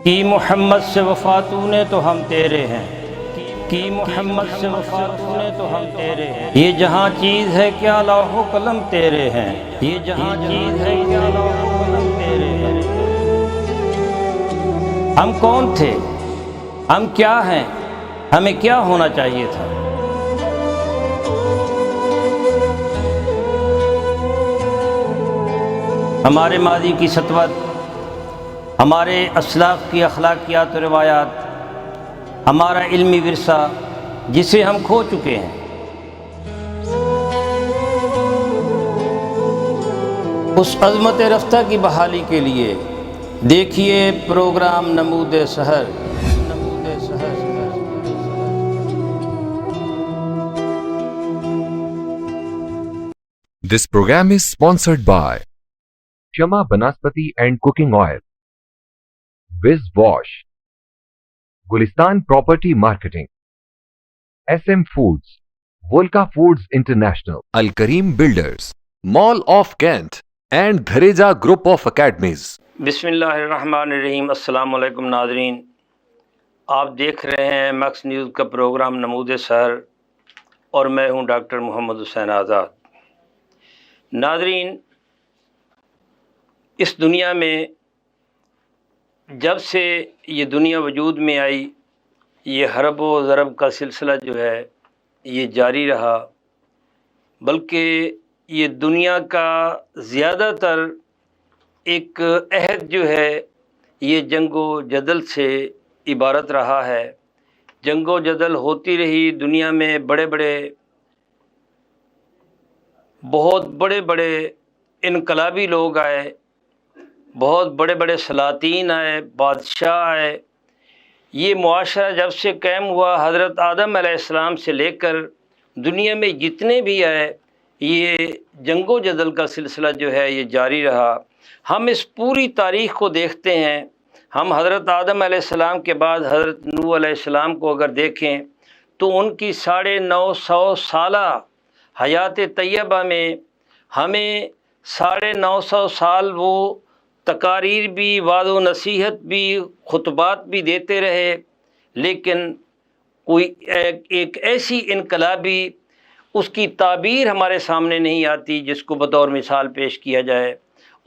کی محمد سے وفا تو نے تو ہم تیرے ہیں، کی محمد سے وفا تو نے تو ہم تیرے ہیں۔ یہ جہاں چیز ہے کیا لوح و قلم تیرے ہیں، یہ جہاں چیز ہے کیا لوح و قلم تیرے ہیں۔ ہم کون تھے، ہم کیا ہیں، ہمیں کیا ہونا چاہیے تھا؟ ہمارے ماضی کی سطوت، ہمارے اسلاف کی اخلاقیات و روایات، ہمارا علمی ورثہ جسے ہم کھو چکے ہیں، اس عظمت رفتہ کی بحالی کے لیے دیکھیے پروگرام نمود سحر۔ This program is sponsored by Shama Banaspati and Cooking Oil, Wiz Wash, Gulistan Property Marketing, SM Foods, Volca Foods International, Al Kareem Builders, Mall of Kent, and Dhareja Group of Academies. بسم اللہ الرحمن الرحیم۔ السلام علیکم ناظرین، آپ دیکھ رہے ہیں میکس نیوز کا پروگرام نمود سحر اور میں ہوں ڈاکٹر محمد حسین آزاد۔ ناظرین، اس دنیا میں جب سے یہ دنیا وجود میں آئی، یہ حرب و ضرب کا سلسلہ جو ہے یہ جاری رہا، بلکہ یہ دنیا کا زیادہ تر ایک عہد جو ہے یہ جنگ و جدل سے عبارت رہا ہے۔ جنگ و جدل ہوتی رہی، دنیا میں بہت بڑے انقلابی لوگ آئے، بہت بڑے سلاطین آئے، بادشاہ آئے۔ یہ معاشرہ جب سے قائم ہوا، حضرت آدم علیہ السلام سے لے کر دنیا میں جتنے بھی آئے، یہ جنگ و جدل کا سلسلہ جو ہے یہ جاری رہا۔ ہم اس پوری تاریخ کو دیکھتے ہیں، ہم حضرت آدم علیہ السلام کے بعد حضرت نوح علیہ السلام کو اگر دیکھیں تو ان کی 950 سالہ حیات طیبہ میں ہمیں 950 سال وہ تقاریر بھی، وعظ و نصیحت بھی، خطبات بھی دیتے رہے، لیکن کوئی ایک ایسی انقلابی اس کی تعبیر ہمارے سامنے نہیں آتی جس کو بطور مثال پیش کیا جائے۔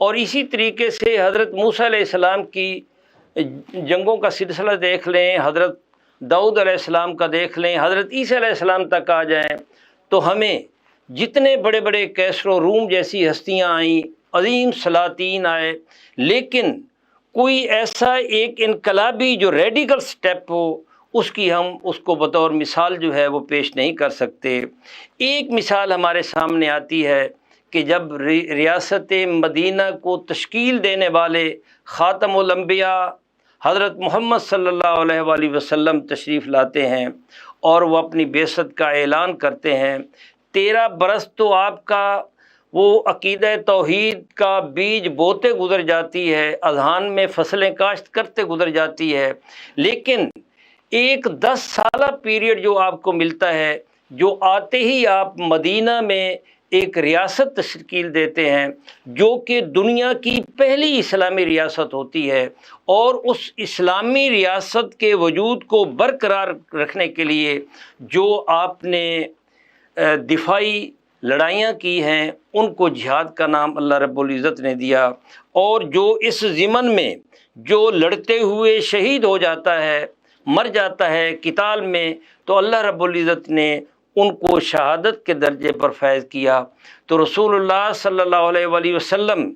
اور اسی طریقے سے حضرت موسیٰ علیہ السلام کی جنگوں کا سلسلہ دیکھ لیں، حضرت داؤد علیہ السلام کا دیکھ لیں، حضرت عیسیٰ علیہ السلام تک آ جائیں تو ہمیں جتنے بڑے کیسر و روم جیسی ہستیاں آئیں، عظیم سلاطین آئے، لیکن کوئی ایسا ایک انقلابی جو ریڈیکل سٹیپ ہو ہم اس کو بطور مثال جو ہے وہ پیش نہیں کر سکتے۔ ایک مثال ہمارے سامنے آتی ہے کہ جب ریاست مدینہ کو تشکیل دینے والے خاتم الانبیاء حضرت محمد صلی اللہ علیہ وآلہ وسلم تشریف لاتے ہیں اور وہ اپنی بعثت کا اعلان کرتے ہیں۔ 13 برس تو آپ کا وہ عقیدہ توحید کا بیج بوتے گزر جاتی ہے، اذہان میں فصلیں کاشت کرتے گزر جاتی ہے، لیکن ایک 10 سالہ پیریڈ جو آپ کو ملتا ہے، جو آتے ہی آپ مدینہ میں ایک ریاست تشکیل دیتے ہیں جو کہ دنیا کی پہلی اسلامی ریاست ہوتی ہے، اور اس اسلامی ریاست کے وجود کو برقرار رکھنے کے لیے جو آپ نے دفاعی لڑائیاں کی ہیں ان کو جہاد کا نام اللہ رب العزت نے دیا، اور جو اس ضمن میں جو لڑتے ہوئے شہید ہو جاتا ہے، مر جاتا ہے قتال میں، تو اللہ رب العزت نے ان کو شہادت کے درجے پر فائز کیا۔ تو رسول اللہ صلی اللہ علیہ وآلہ وسلم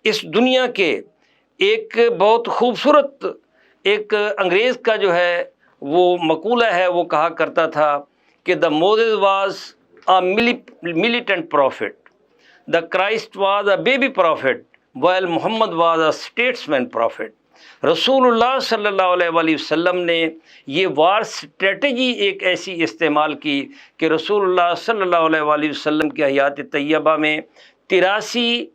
اس دنیا کے ایک بہت خوبصورت ایک انگریز کا جو ہے وہ مقولہ ہے، وہ کہا کرتا تھا کہ the Moses was a militant prophet, the Christ was a baby prophet, while Muhammad was a statesman prophet۔ رسول اللہ صلی اللہ علیہ وآلہ وسلم نے یہ وار اسٹریٹجی ایک ایسی استعمال کی کہ رسول اللہ صلی اللہ علیہ وآلہ وسلم کی حیات طیبہ میں 83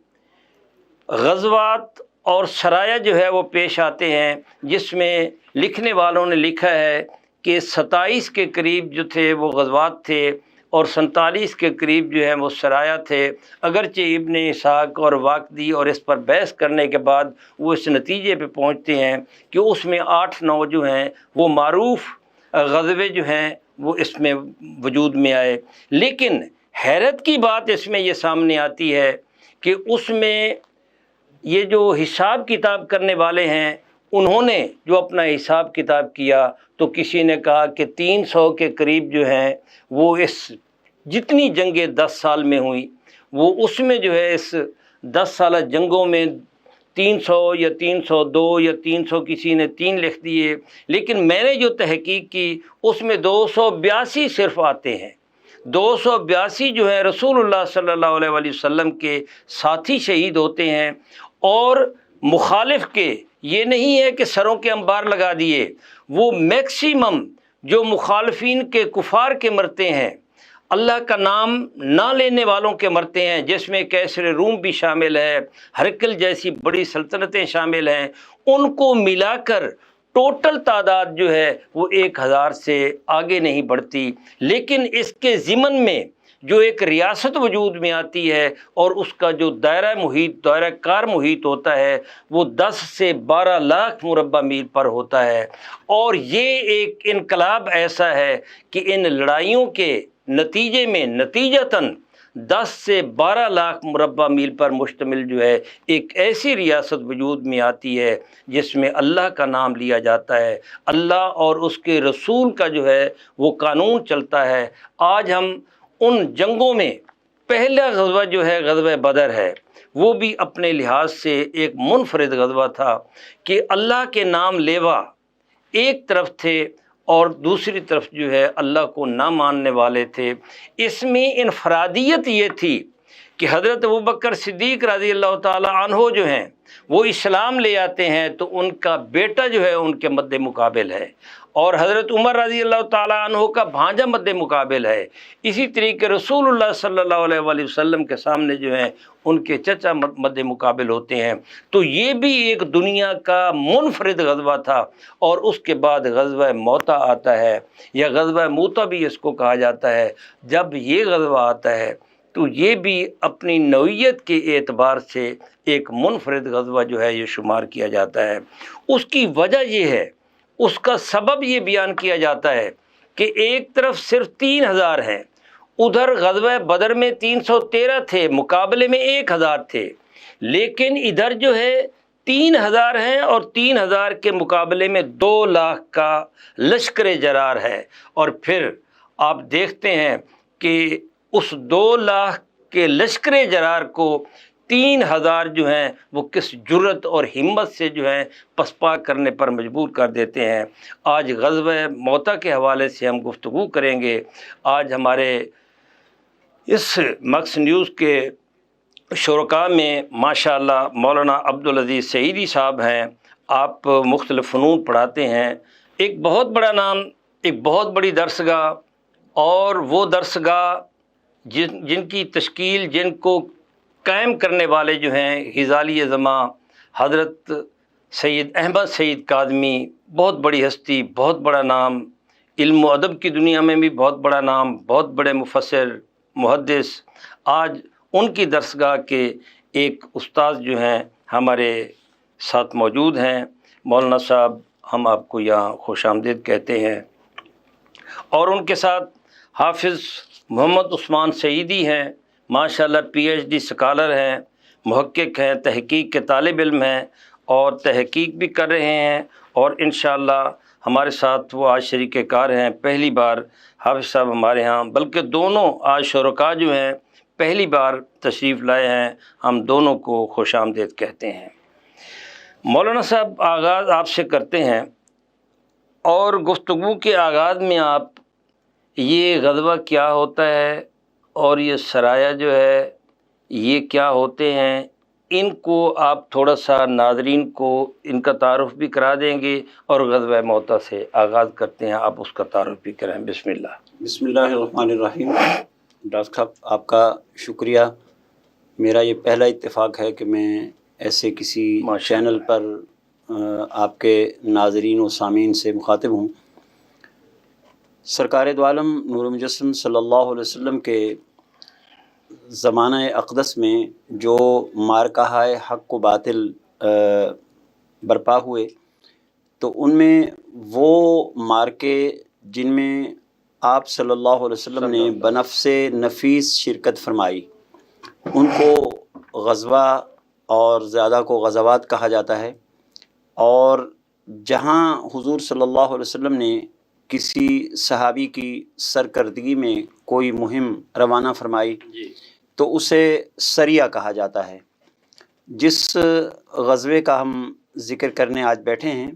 غزوات اور سرایا جو ہے وہ پیش آتے ہیں، جس میں لکھنے والوں نے لکھا ہے کہ 27 کے قریب جو تھے وہ غزوات تھے، اور 47 کے قریب جو ہیں وہ سرایہ تھے۔ اگرچہ ابن اسحاق اور واقدی اور اس پر بحث کرنے کے بعد وہ اس نتیجے پہ پہنچتے ہیں کہ اس میں 8-9 جو ہیں وہ معروف غزوے جو ہیں وہ اس میں وجود میں آئے۔ لیکن حیرت کی بات اس میں یہ سامنے آتی ہے کہ اس میں یہ جو حساب کتاب کرنے والے ہیں انہوں نے جو اپنا حساب کتاب کیا تو کسی نے کہا کہ 300 کے قریب جو ہیں وہ اس جتنی جنگیں 10 سال میں ہوئیں وہ اس میں جو ہے اس 10 سالہ جنگوں میں 300 یا 302 یا 300 کسی نے 3 لکھ دیے، لیکن میں نے جو تحقیق کی اس میں 282 صرف آتے ہیں۔ 282 جو ہے رسول اللہ صلی اللہ علیہ وآلہ وسلم کے ساتھی شہید ہوتے ہیں، اور مخالف کے یہ نہیں ہے کہ سروں کے انبار لگا دیے، وہ میکسیمم جو مخالفین کے کفار کے مرتے ہیں، اللہ کا نام نہ لینے والوں کے مرتے ہیں، جس میں کیسر روم بھی شامل ہے، ہرکل جیسی بڑی سلطنتیں شامل ہیں، ان کو ملا کر ٹوٹل تعداد جو ہے وہ 1000 سے آگے نہیں بڑھتی۔ لیکن اس کے ضمن میں جو ایک ریاست وجود میں آتی ہے اور اس کا جو دائرہ محیط، دائرہ کار محیط ہوتا ہے وہ 10 سے 12 لاکھ مربع میل پر ہوتا ہے، اور یہ ایک انقلاب ایسا ہے کہ ان لڑائیوں کے نتیجے میں نتیجتاً 10 سے 12 لاکھ مربع میل پر مشتمل جو ہے ایک ایسی ریاست وجود میں آتی ہے جس میں اللہ کا نام لیا جاتا ہے، اللہ اور اس کے رسول کا جو ہے وہ قانون چلتا ہے۔ آج ہم ان جنگوں میں پہلا غزوہ جو ہے غزوہ بدر ہے، وہ بھی اپنے لحاظ سے ایک منفرد غزوہ تھا کہ اللہ کے نام لیوا ایک طرف تھے اور دوسری طرف جو ہے اللہ کو نہ ماننے والے تھے۔ اس میں انفرادیت یہ تھی کہ حضرت ابوبکر صدیق رضی اللہ تعالی عنہ جو ہیں وہ اسلام لے آتے ہیں تو ان کا بیٹا جو ہے ان کے مد مقابل ہے، اور حضرت عمر رضی اللہ تعالی عنہ کا بھانجا مد مقابل ہے۔ اسی طریقے رسول اللہ صلی اللہ علیہ وآلہ وسلم کے سامنے جو ہیں ان کے چچا مد مقابل ہوتے ہیں۔ تو یہ بھی ایک دنیا کا منفرد غزوہ تھا، اور اس کے بعد غزوہ موتا آتا ہے، یا غزوہ موتا بھی اس کو کہا جاتا ہے۔ جب یہ غزوہ آتا ہے تو یہ بھی اپنی نوعیت کے اعتبار سے ایک منفرد غزوہ جو ہے یہ شمار کیا جاتا ہے۔ اس کی وجہ یہ ہے، اس کا سبب یہ بیان کیا جاتا ہے کہ ایک طرف صرف 3000 ہیں، ادھر غزوہ بدر میں 313 تھے، مقابلے میں 1000 تھے، لیکن ادھر جو ہے 3000 ہیں اور 3000 کے مقابلے میں 2 لاکھ کا لشکر جرار ہے۔ اور پھر آپ دیکھتے ہیں کہ اس 2 لاکھ کے لشکر جرار کو 3000 جو ہیں وہ کس جرت اور ہمت سے جو ہیں پسپا کرنے پر مجبور کر دیتے ہیں۔ آج غزوہ موتا کے حوالے سے ہم گفتگو کریں گے۔ آج ہمارے اس مکس نیوز کے شرکاء میں ماشاءاللہ مولانا عبدالعزیز سعیدی صاحب ہیں، آپ مختلف فنون پڑھاتے ہیں، ایک بہت بڑا نام، ایک بہت بڑی درسگاہ، اور وہ درسگاہ جن کی تشکیل، جن کو قائم کرنے والے جو ہیں غزالی زماں حضرت سید احمد سعید کاظمی، بہت بڑی ہستی، بہت بڑا نام، علم و ادب کی دنیا میں بھی بہت بڑا نام، بہت بڑے مفسر، محدث۔ آج ان کی درسگاہ کے ایک استاد جو ہیں ہمارے ساتھ موجود ہیں، مولانا صاحب، ہم آپ کو یہاں خوش آمدید کہتے ہیں، اور ان کے ساتھ حافظ محمد عثمان سعیدی ہیں، ماشاءاللہ PhD اسکالر ہیں، محقق ہیں، تحقیق کے طالب علم ہیں، اور تحقیق بھی کر رہے ہیں، اور انشاءاللہ ہمارے ساتھ وہ آج شریک کار ہیں۔ پہلی بار حافظ صاحب ہمارے ہاں، بلکہ دونوں آج شرکاء جو ہیں پہلی بار تشریف لائے ہیں، ہم دونوں کو خوش آمدید کہتے ہیں۔ مولانا صاحب، آغاز آپ سے کرتے ہیں، اور گفتگو کے آغاز میں آپ یہ غزوہ کیا ہوتا ہے اور یہ سرایہ جو ہے یہ کیا ہوتے ہیں، ان کو آپ تھوڑا سا ناظرین کو ان کا تعارف بھی کرا دیں گے، اور غزوہ موتا سے آغاز کرتے ہیں، آپ اس کا تعارف بھی کریں۔ بسم اللہ۔ بسم اللہ الرحمن الرحیم۔ ڈاکٹر صاحب، آپ کا شکریہ۔ میرا یہ پہلا اتفاق ہے کہ میں ایسے کسی چینل پر آپ کے ناظرین و سامعین سے مخاطب ہوں۔ سرکار دو عالم نور مجسم صلی اللہ علیہ وسلم کے زمانہ اقدس میں جو مارکہ حق و باطل برپا ہوئے، تو ان میں وہ مارکے جن میں آپ صلی اللہ علیہ وسلم نے بنفس نفیس شرکت فرمائی، ان کو غزوہ اور زیادہ کو غزوات کہا جاتا ہے۔ اور جہاں حضور صلی اللہ علیہ وسلم نے کسی صحابی کی سرکردگی میں کوئی مہم روانہ فرمائی تو اسے سریہ کہا جاتا ہے۔ جس غزوے کا ہم ذکر کرنے آج بیٹھے ہیں،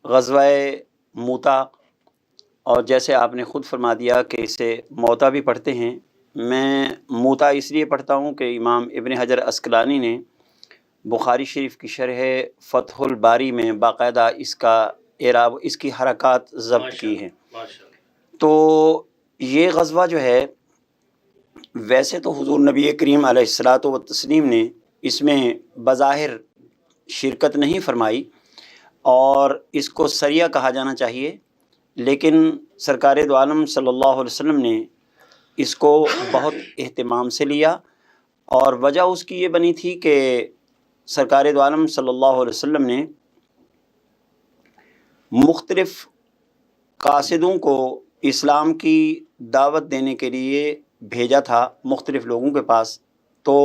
غزوہ موتا، اور جیسے آپ نے خود فرما دیا کہ اسے موتا بھی پڑھتے ہیں، میں موتا اس لیے پڑھتا ہوں کہ امام ابن حجر عسقلانی نے بخاری شریف کی شرح فتح الباری میں باقاعدہ اس کا اعراب، اس کی حرکات ضبط کی ہیں۔ تو یہ غزوہ جو ہے، ویسے تو حضور نبی کریم علیہ الصلاۃ والتسلیم نے اس میں بظاہر شرکت نہیں فرمائی اور اس کو سریہ کہا جانا چاہیے، لیکن سرکار دو عالم صلی اللہ علیہ وسلم نے اس کو بہت اہتمام سے لیا، اور وجہ اس کی یہ بنی تھی کہ سرکار دو عالم صلی اللہ علیہ وسلم نے مختلف قاصدوں کو اسلام کی دعوت دینے کے لیے بھیجا تھا مختلف لوگوں کے پاس۔ تو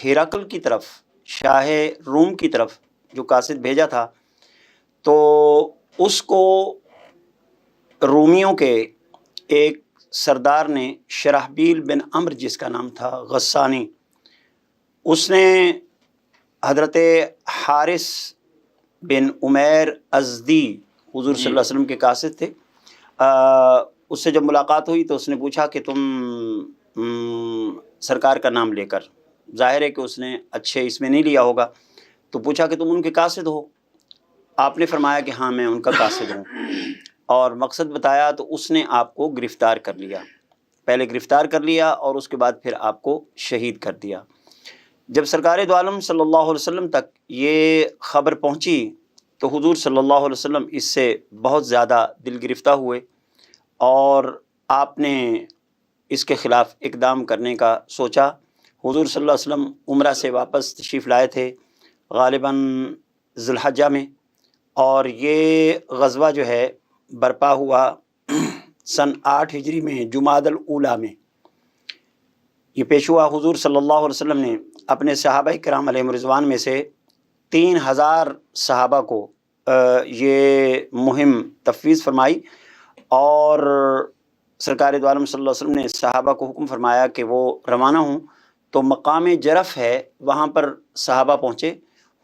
ہرقل کی طرف، شاہ روم کی طرف جو قاصد بھیجا تھا، تو اس کو رومیوں کے ایک سردار نے، شرحبیل بن عمرو جس کا نام تھا غسانی، اس نے حضرت حارث بن عمیر ازدی، حضور صلی اللہ علیہ وسلم کے قاصد تھے، اس سے جب ملاقات ہوئی تو اس نے پوچھا کہ تم سرکار کا نام لے کر، ظاہر ہے کہ اس نے اچھے اس میں نہیں لیا ہوگا، تو پوچھا کہ تم ان کے قاصد ہو؟ آپ نے فرمایا کہ ہاں میں ان کا قاصد ہوں، اور مقصد بتایا، تو اس نے آپ کو گرفتار کر لیا، پہلے گرفتار کر لیا اور اس کے بعد پھر آپ کو شہید کر دیا۔ جب سرکار دو عالم صلی اللہ علیہ وسلم تک یہ خبر پہنچی تو حضور صلی اللہ علیہ وسلم اس سے بہت زیادہ دل گرفتہ ہوئے، اور آپ نے اس کے خلاف اقدام کرنے کا سوچا۔ حضور صلی اللہ علیہ وسلم عمرہ سے واپس تشریف لائے تھے غالباً ذی الحجہ میں، اور یہ غزوہ جو ہے برپا ہوا سن 8 ہجری میں جمادی الاولیٰ میں۔ یہ پیش ہوا، حضور صلی اللہ علیہ وسلم نے اپنے صحابہ کرام علیہم رضوان میں سے 3000 صحابہ کو یہ مہم تفویض فرمائی، اور سرکار دو عالم صلی اللہ علیہ وسلم نے صحابہ کو حکم فرمایا کہ وہ روانہ ہوں۔ تو مقام جرف ہے، وہاں پر صحابہ پہنچے،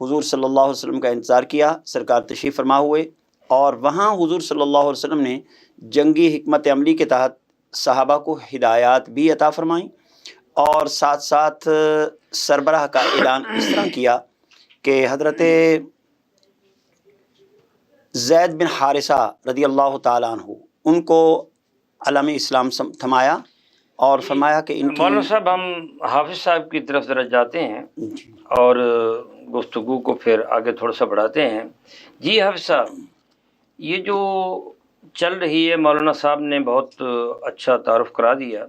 حضور صلی اللہ علیہ وسلم کا انتظار کیا، سرکار تشریف فرما ہوئے، اور وہاں حضور صلی اللہ علیہ وسلم نے جنگی حکمت عملی کے تحت صحابہ کو ہدایات بھی عطا فرمائیں، اور ساتھ ساتھ سربراہ کا اعلان اس طرح کیا کہ حضرت زید بن حارثہ رضی اللہ تعالیٰ عنہ، ان کو علم اسلام تھمایا اور فرمایا کہ ان کی... مولانا صاحب، ہم حافظ صاحب کی طرف ذرا جاتے ہیں اور گفتگو کو پھر آگے تھوڑا سا بڑھاتے ہیں۔ جی حافظ صاحب، یہ جو چل رہی ہے، مولانا صاحب نے بہت اچھا تعارف کرا دیا،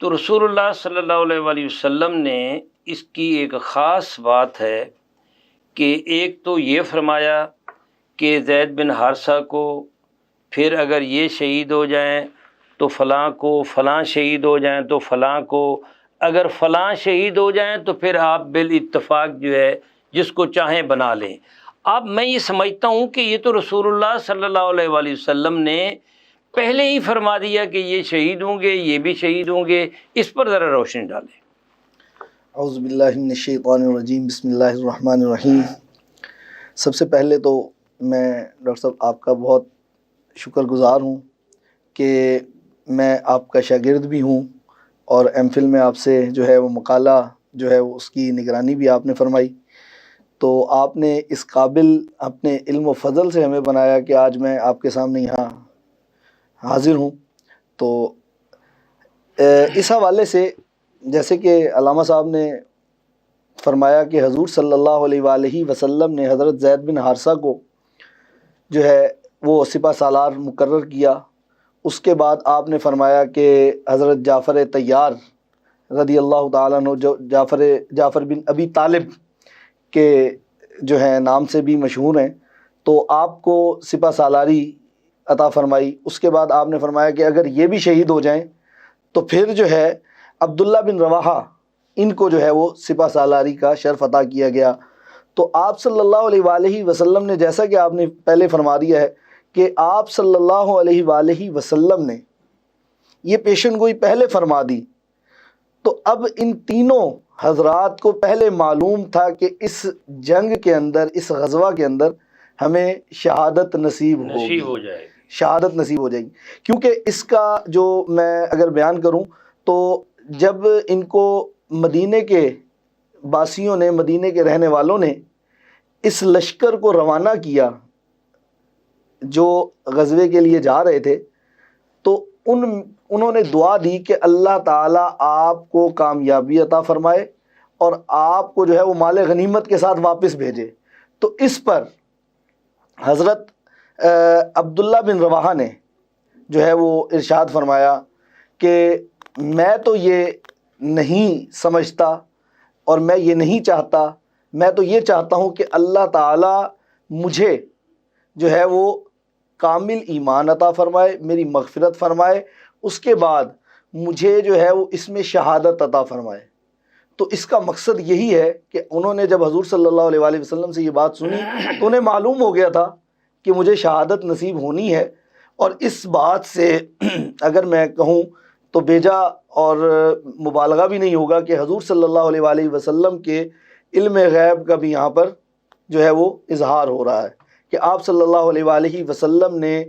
تو رسول اللہ صلی اللہ علیہ وآلہ وسلم نے اس کی ایک خاص بات ہے کہ ایک تو یہ فرمایا کہ زید بن حارثہ کو، پھر اگر یہ شہید ہو جائیں تو فلاں کو، فلاں شہید ہو جائیں تو فلاں کو، اگر فلاں شہید ہو جائیں تو پھر آپ بالاتفاق جو ہے جس کو چاہیں بنا لیں۔ اب میں یہ سمجھتا ہوں کہ یہ تو رسول اللہ صلی اللہ علیہ وآلہ وسلم نے پہلے ہی فرما دیا کہ یہ شہید ہوں گے، یہ بھی شہید ہوں گے، اس پر ذرا روشنی ڈالیں۔ اعوذ باللہ من الشیطان الرجیم، بسم اللہ الرحمن الرحیم۔ سب سے پہلے تو میں ڈاکٹر صاحب آپ کا بہت شکر گزار ہوں کہ میں آپ کا شاگرد بھی ہوں، اور ایم فل میں آپ سے جو ہے وہ مقالہ جو ہے اس کی نگرانی بھی آپ نے فرمائی، تو آپ نے اس قابل اپنے علم و فضل سے ہمیں بنایا کہ آج میں آپ کے سامنے یہاں حاضر ہوں۔ تو اس حوالے سے جیسے کہ علامہ صاحب نے فرمایا کہ حضور صلی اللہ علیہ وآلہ وسلم نے حضرت زید بن حارثہ کو جو ہے وہ سپہ سالار مقرر کیا، اس کے بعد آپ نے فرمایا کہ حضرت جعفر طیار رضی اللہ تعالیٰ عنہ، جو جعفر بن ابی طالب کے جو ہیں نام سے بھی مشہور ہیں، تو آپ کو سپہ سالاری عطا فرمائی۔ اس کے بعد آپ نے فرمایا کہ اگر یہ بھی شہید ہو جائیں تو پھر جو ہے عبداللہ بن رواحہ، ان کو جو ہے وہ سپہ سالاری کا شرف عطا کیا گیا۔ تو آپ صلی اللہ علیہ وآلہ وسلم نے، جیسا کہ آپ نے پہلے فرما دیا ہے کہ آپ صلی اللہ علیہ وآلہ وسلم نے یہ پیشن گوئی پہلے فرما دی، تو اب ان تینوں حضرات کو پہلے معلوم تھا کہ اس جنگ کے اندر، اس غزوہ کے اندر ہمیں شہادت نصیب ہو جائے گی، شہادت نصیب ہو جائے گی۔ کیونکہ اس کا جو میں اگر بیان کروں تو جب ان کو مدینے کے باسیوں نے، مدینے کے رہنے والوں نے اس لشکر کو روانہ کیا جو غزوے کے لیے جا رہے تھے، تو انہوں نے دعا دی کہ اللہ تعالیٰ آپ کو کامیابی عطا فرمائے اور آپ کو جو ہے وہ مال غنیمت کے ساتھ واپس بھیجے۔ تو اس پر حضرت عبداللہ بن رواحہ نے جو ہے وہ ارشاد فرمایا کہ میں تو یہ نہیں سمجھتا اور میں یہ نہیں چاہتا، میں تو یہ چاہتا ہوں کہ اللہ تعالیٰ مجھے جو ہے وہ کامل ایمان عطا فرمائے، میری مغفرت فرمائے، اس کے بعد مجھے جو ہے وہ اس میں شہادت عطا فرمائے۔ تو اس کا مقصد یہی ہے کہ انہوں نے جب حضور صلی اللہ علیہ وآلہ وسلم سے یہ بات سنی تو انہیں معلوم ہو گیا تھا کہ مجھے شہادت نصیب ہونی ہے، اور اس بات سے اگر میں کہوں تو بیجا اور مبالغہ بھی نہیں ہوگا کہ حضور صلی اللہ علیہ وآلہ وسلم کے علم غیب کا بھی یہاں پر جو ہے وہ اظہار ہو رہا ہے کہ آپ صلی اللہ علیہ وآلہ وسلم نے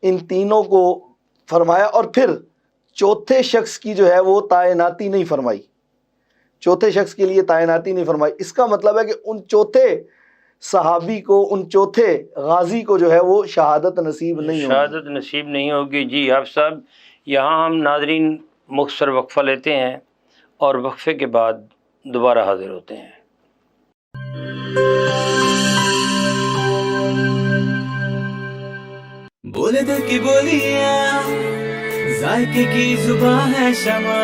ان تینوں کو فرمایا، اور پھر چوتھے شخص کی جو ہے وہ تعیناتی نہیں فرمائی، چوتھے شخص کے لیے تعیناتی نہیں فرمائی۔ اس کا مطلب ہے کہ ان چوتھے صحابی کو، ان چوتھے غازی کو جو ہے وہ شہادت نصیب نہیں ہوگی، شہادت نصیب نہیں ہوگی۔ جی حافظ صاحب، یہاں ہم ناظرین مختصر وقفہ لیتے ہیں اور وقفے کے بعد دوبارہ حاضر ہوتے ہیں۔ بولے دل کی بولیاں، ذائقے کی زبان ہے شمع،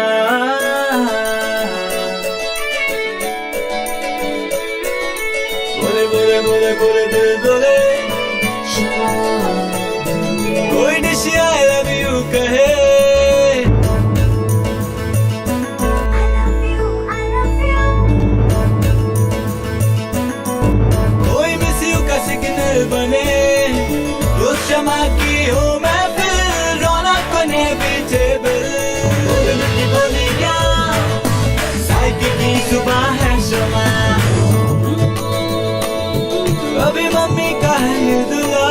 بولے بولے بولے بولے دل بولے، کوئی ڈش آئی لو یو کہے، کوئی مس یو کا سگنل بنے، اس شمع کی ہوں میں پھر رونق بنے بیٹیبل، بولے دل کی بولیاں، ذائقے کی زبان ہے شمع، ابھی ممی کا ہے یہ دعا،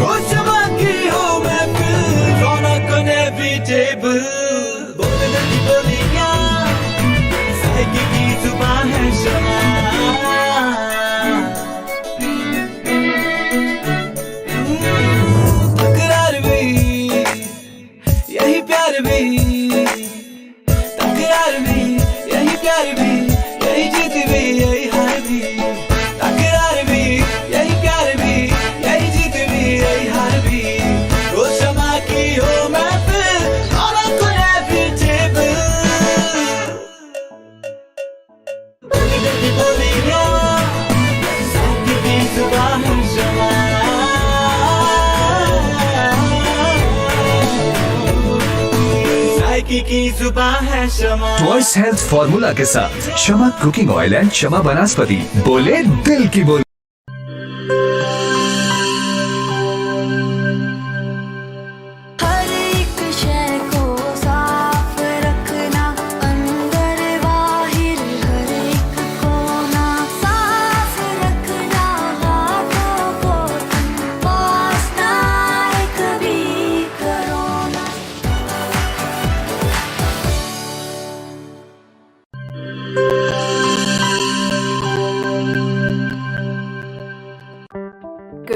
اس شمع کی ہوں میں پھر رونق بنے بیٹیبل، بولے دل کی بولیاں، ذائقے کی زبان ہے شمع، تکرار بھی یہی پیار بھی، تکرار بھی یہی پیار بھی، یہی جیت بھی یہی ہار بھی، تکرار بھی یہی پیار بھی، یہی جیت بھی یہی ہار بھی، اس شمع کی ہو میں پھر رونق بنے بیٹیبل، بولے دل کی بولیاں، ذائقے کی زبان ہے شمع، ذائقے کی زبان ہے شمع، وائس ہیلتھ فارمولا کے ساتھ شمع کوکنگ آئل اینڈ شمع بناسپتی، بولے دل کی بولی۔ ہر ایک شے کو صاف رکھنا، اندر باہر ہر ایک کونا صاف رکھنا، ہاتھوں کو پاس نہ ایک بھی کرونا۔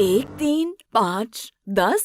1, 3, 5, 10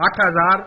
8000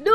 2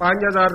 5000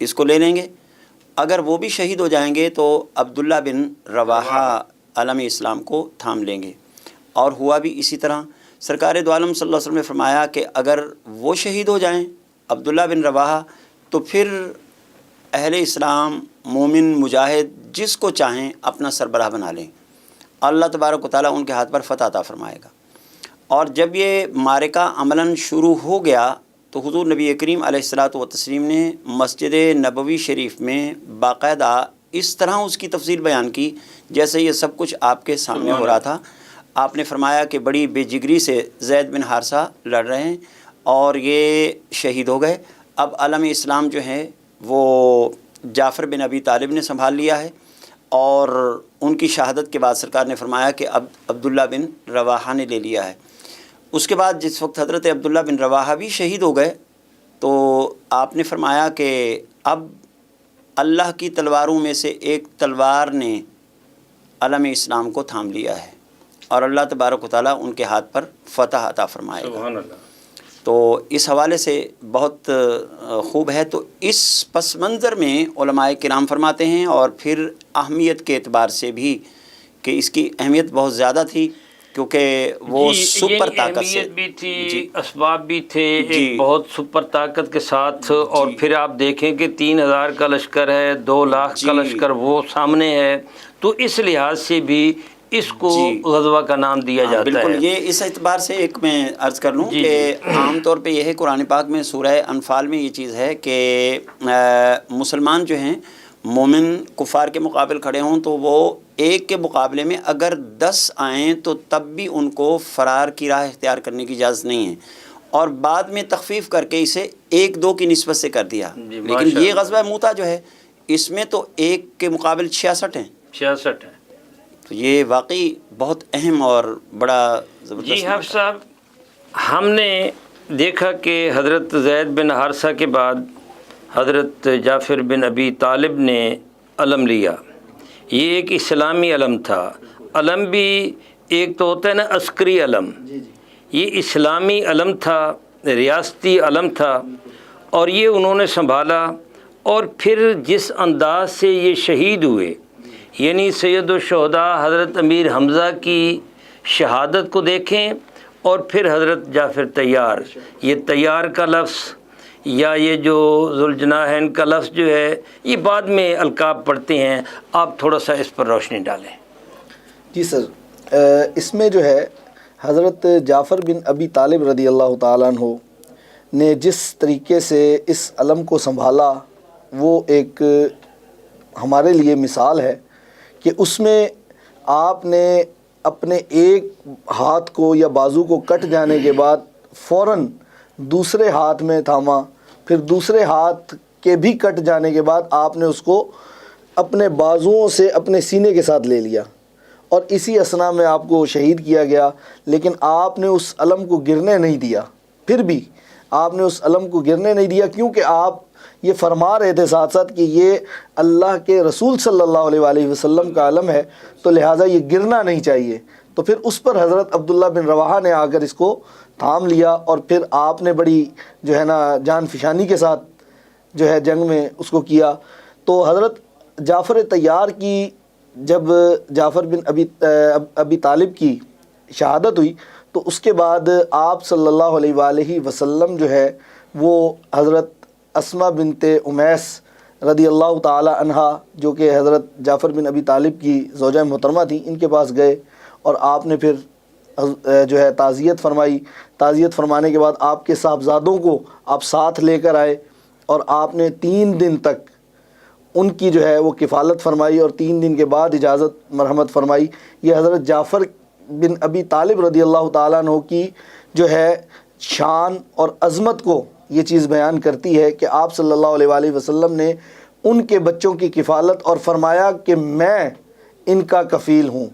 اس کو لے لیں گے. اگر وہ بھی شہید ہو جائیں گے تو عبداللہ بن رواحہ علم اسلام کو تھام لیں گے. اور ہوا بھی اسی طرح. سرکار دو عالم صلی اللہ علیہ وسلم نے فرمایا کہ اگر وہ شہید ہو جائیں عبداللہ بن رواحہ تو پھر اہل اسلام مومن مجاہد جس کو چاہیں اپنا سربراہ بنا لیں. اللہ تبارک و تعالیٰ ان کے ہاتھ پر فتح عطا فرمائے گا. اور جب یہ معرکہ عملاً شروع ہو گیا تو حضور نبی کریم علیہ الصلاۃ والتسلیم نے مسجد نبوی شریف میں باقاعدہ اس طرح اس کی تفصیل بیان کی جیسے یہ سب کچھ آپ کے سامنے ہو رہا تھا. آپ نے فرمایا کہ بڑی بے جگری سے زید بن حارثہ لڑ رہے ہیں اور یہ شہید ہو گئے. اب علم اسلام جو ہے وہ جعفر بن ابی طالب نے سنبھال لیا ہے. اور ان کی شہادت کے بعد سرکار نے فرمایا کہ اب عبداللہ بن رواحہ نے لے لیا ہے. اس کے بعد جس وقت حضرت عبداللہ بن رواحہ بھی شہید ہو گئے تو آپ نے فرمایا کہ اب اللہ کی تلواروں میں سے ایک تلوار نے علم اسلام کو تھام لیا ہے اور اللہ تبارک و تعالیٰ ان کے ہاتھ پر فتح عطا فرمائے گا. سبحان اللہ. تو اس حوالے سے بہت خوب ہے. تو اس پس منظر میں علماء کرام فرماتے ہیں اور پھر اہمیت کے اعتبار سے بھی کہ اس کی اہمیت بہت زیادہ تھی کیونکہ وہ سپر طاقت سے اہمیت بھی تھی، اسباب بھی تھے ایک بہت سپر طاقت کے ساتھ. اور پھر آپ دیکھیں کہ 3000 کا لشکر ہے، 2 لاکھ کا لشکر وہ سامنے ہے. تو اس لحاظ سے بھی اس کو غزوہ کا نام دیا جاتا ہے. بالکل. یہ اس اعتبار سے ایک میں عرض کر لوں کہ عام طور پہ یہ ہے قرآن پاک میں سورہ انفال میں یہ چیز ہے کہ مسلمان جو ہیں مومن کفار کے مقابل کھڑے ہوں تو وہ ایک کے مقابلے میں اگر 10 آئیں تو تب بھی ان کو فرار کی راہ اختیار کرنے کی اجازت نہیں ہے. اور بعد میں تخفیف کر کے اسے 1-2 کی نسبت سے کر دیا. لیکن یہ غزوہ موتا جو ہے اس میں تو ایک کے مقابل 66 ہیں. 66 ہیں. تو یہ واقعی بہت اہم اور بڑا زبردست. جی حافظ صاحب، ہم نے دیکھا کہ حضرت زید بن حارثہ کے بعد حضرت جعفر بن ابی طالب نے علم لیا. یہ ایک اسلامی علم تھا. علم بھی ایک تو ہوتا ہے نا عسکری علم، یہ اسلامی علم تھا، ریاستی علم تھا اور یہ انہوں نے سنبھالا. اور پھر جس انداز سے یہ شہید ہوئے یعنی سید الشہداء حضرت امیر حمزہ کی شہادت کو دیکھیں اور پھر حضرت جعفر طیار. یہ طیار کا لفظ یا یہ جو ذوالجناحین کا لفظ جو ہے یہ بعد میں القاب پڑھتے ہیں. آپ تھوڑا سا اس پر روشنی ڈالیں. جی سر، اس میں جو ہے حضرت جعفر بن ابی طالب رضی اللہ تعالیٰ عنہ نے جس طریقے سے اس علم کو سنبھالا وہ ایک ہمارے لیے مثال ہے کہ اس میں آپ نے اپنے ایک ہاتھ کو یا بازو کو کٹ جانے کے بعد فوراً دوسرے ہاتھ میں تھاما، پھر دوسرے ہاتھ کے بھی کٹ جانے کے بعد آپ نے اس کو اپنے بازوؤں سے اپنے سینے کے ساتھ لے لیا اور اسی اثنا میں آپ کو شہید کیا گیا. لیکن آپ نے اس علم کو گرنے نہیں دیا. پھر بھی آپ نے اس علم کو گرنے نہیں دیا کیونکہ آپ یہ فرما رہے تھے ساتھ ساتھ کہ یہ اللہ کے رسول صلی اللہ علیہ وآلہ وسلم کا علم ہے تو لہٰذا یہ گرنا نہیں چاہیے. تو پھر اس پر حضرت عبداللہ بن رواحہ نے آ کر اس کو تھام لیا اور پھر آپ نے بڑی جو ہے نا جان فشانی کے ساتھ جو ہے جنگ میں اس کو کیا. تو حضرت جعفر طیار کی جب جعفر بن ابی طالب کی شہادت ہوئی تو اس کے بعد آپ صلی اللہ علیہ وآلہ وسلم جو ہے وہ حضرت اسما بنت امیس رضی اللہ تعالی عنہا جو کہ حضرت جعفر بن ابی طالب کی زوجہ محترمہ تھیں ان کے پاس گئے اور آپ نے پھر جو ہے تعزیت فرمائی. تعزیت فرمانے کے بعد آپ کے صاحبزادوں کو آپ ساتھ لے کر آئے اور آپ نے 3 دن تک ان کی جو ہے وہ کفالت فرمائی اور 3 دن کے بعد اجازت مرحمت فرمائی. یہ حضرت جعفر بن ابی طالب رضی اللہ تعالیٰ عنہ کی جو ہے شان اور عظمت کو یہ چیز بیان کرتی ہے کہ آپ صلی اللہ علیہ وآلہ وسلم نے ان کے بچوں کی کفالت اور فرمایا کہ میں ان کا کفیل ہوں،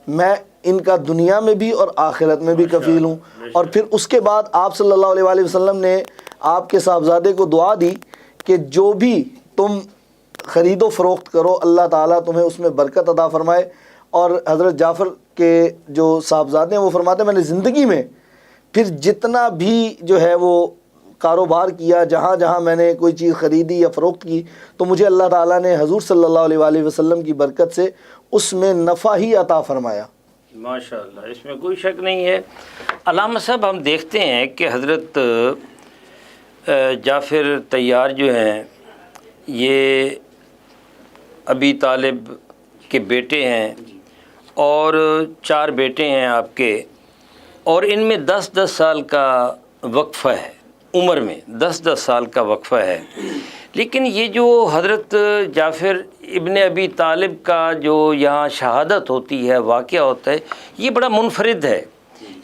میں ان کا دنیا میں بھی اور آخرت میں بھی کفیل ہوں. اور پھر اس کے بعد آپ صلی اللہ علیہ وآلہ وسلم نے آپ کے صاحبزادے کو دعا دی کہ جو بھی تم خرید و فروخت کرو اللہ تعالیٰ تمہیں اس میں برکت عطا فرمائے. اور حضرت جعفر کے جو صاحبزادے ہیں وہ فرماتے ہیں میں نے زندگی میں پھر جتنا بھی جو ہے وہ کاروبار کیا، جہاں جہاں میں نے کوئی چیز خریدی یا فروخت کی، تو مجھے اللہ تعالیٰ نے حضور صلی اللہ علیہ وآلہ وسلم کی برکت سے اس میں نفع ہی عطا فرمایا۔ ماشاء اللہ، اس میں کوئی شک نہیں ہے۔ علامہ صاحب، ہم دیکھتے ہیں کہ حضرت جعفر طیار جو ہیں یہ ابی طالب کے بیٹے ہیں، اور 4 بیٹے ہیں آپ کے، اور ان میں 10-10 سال کا وقفہ ہے، عمر میں 10-10 سال کا وقفہ ہے۔ لیکن یہ جو حضرت جعفر ابن ابی طالب کا جو یہاں شہادت ہوتی ہے، واقعہ ہوتا ہے، یہ بڑا منفرد ہے،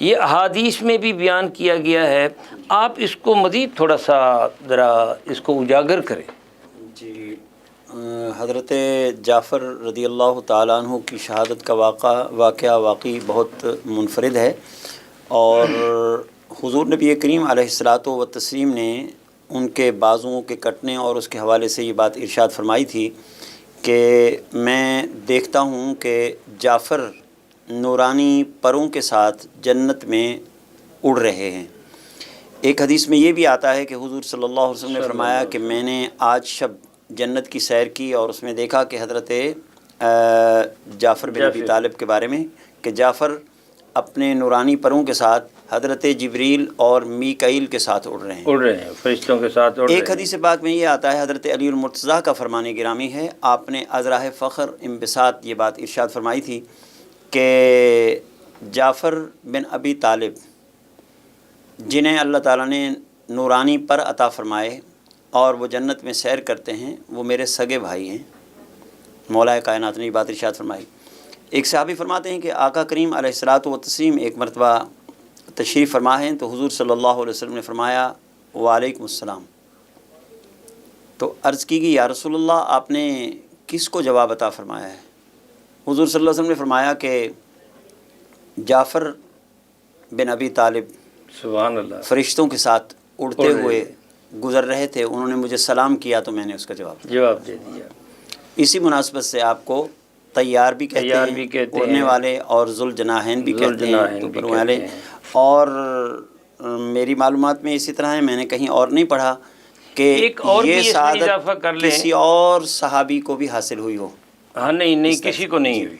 یہ احادیث میں بھی بیان کیا گیا ہے۔ آپ اس کو مزید تھوڑا سا ذرا اس کو اجاگر کریں۔ جی، حضرت جعفر رضی اللہ تعالیٰ عنہ کی شہادت کا واقعہ واقعی بہت منفرد ہے، اور حضور نبی کریم علیہ الصلاۃ والتسلیم نے ان کے بازوؤں کے کٹنے اور اس کے حوالے سے یہ بات ارشاد فرمائی تھی کہ میں دیکھتا ہوں کہ جعفر نورانی پروں کے ساتھ جنت میں اڑ رہے ہیں۔ ایک حدیث میں یہ بھی آتا ہے کہ حضور صلی اللہ علیہ وسلم نے فرمایا کہ میں نے آج شب جنت کی سیر کی اور اس میں دیکھا کہ حضرت جعفر بن ابی طالب کے بارے میں کہ جعفر اپنے نورانی پروں کے ساتھ حضرت جبریل اور میکائیل کے ساتھ اڑ رہے ہیں، فرشتوں کے ساتھ اڑ رہے ہیں۔ ایک حدیث پاک میں یہ آتا ہے، حضرت علی المرتضیٰ کا فرمان گرامی ہے، آپ نے ازراہ فخر انبساط یہ بات ارشاد فرمائی تھی کہ جعفر بن ابی طالب جنہیں اللہ تعالیٰ نے نورانی پر عطا فرمائے اور وہ جنت میں سیر کرتے ہیں، وہ میرے سگے بھائی ہیں۔ مولا کائنات نے یہ بات ارشاد فرمائی۔ ایک صحابی فرماتے ہیں کہ آقا کریم علیہ الصلاۃ والتسلیم ایک مرتبہ تشریف فرما ہیں تو حضور صلی اللہ علیہ وسلم نے فرمایا وعلیکم السلام۔ تو عرض کی گئی یا رسول اللہ، آپ نے کس کو جواب عطا فرمایا ہے؟ حضور صلی اللہ علیہ وسلم نے فرمایا کہ جعفر بن ابی طالب سبحان اللہ فرشتوں کے ساتھ اڑتے ہوئے گزر رہے تھے، انہوں نے مجھے سلام کیا تو میں نے اس کا جواب دے دیا۔ اسی مناسبت سے آپ کو طیار بھی کہتے ہیں، اڑنے والے، اور ذوالجناحین بھی کہتے ہیں، تو پروں والے۔ اور میری معلومات میں اسی طرح ہے، میں نے کہیں اور نہیں پڑھا کہ یہ سعادت کسی اور صحابی کو بھی حاصل ہوئی ہو۔ ہاں، نہیں کسی کو نہیں ہوئی،